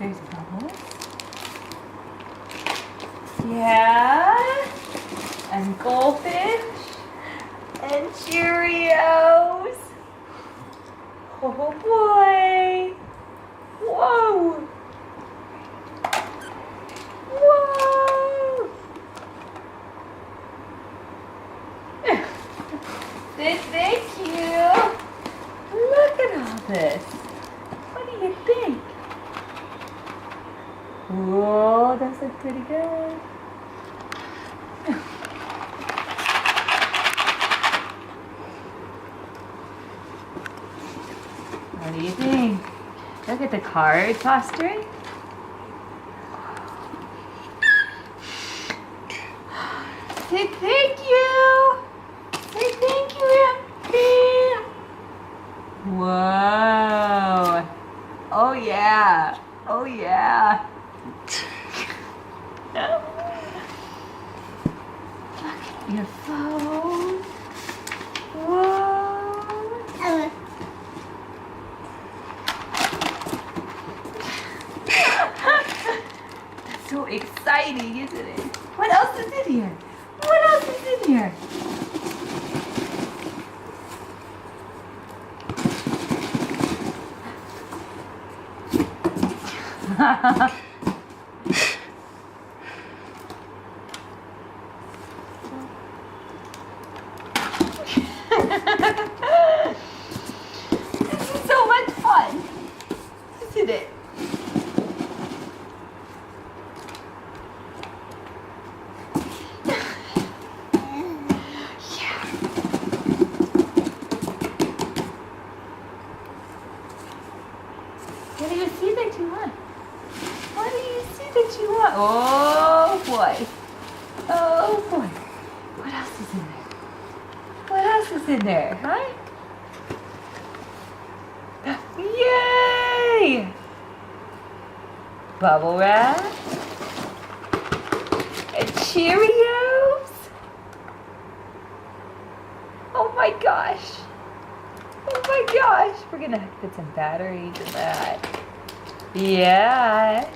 There's bubbles. Yeah. And goldfish. And Cheerios. Oh boy. Whoa. Whoa. Thank you. Look at all this. What do you think? Whoa, those look pretty good. What do you think? Look at the card, Foster. Say thank you. Say thank you, Empty. Whoa. Oh yeah. Oh yeah. Look at your phone. Whoa. That's so exciting, isn't it? What else is in here? What else is in here? This is so much fun, isn't it? Yeah. What do you see that you want? What do you see that you want? Oh boy. Oh boy. What else is in there? What else is in there, huh? Yay! Bubble wrap. And Cheerios. Oh my gosh. Oh my gosh. We're gonna put some batteries in that. Yeah.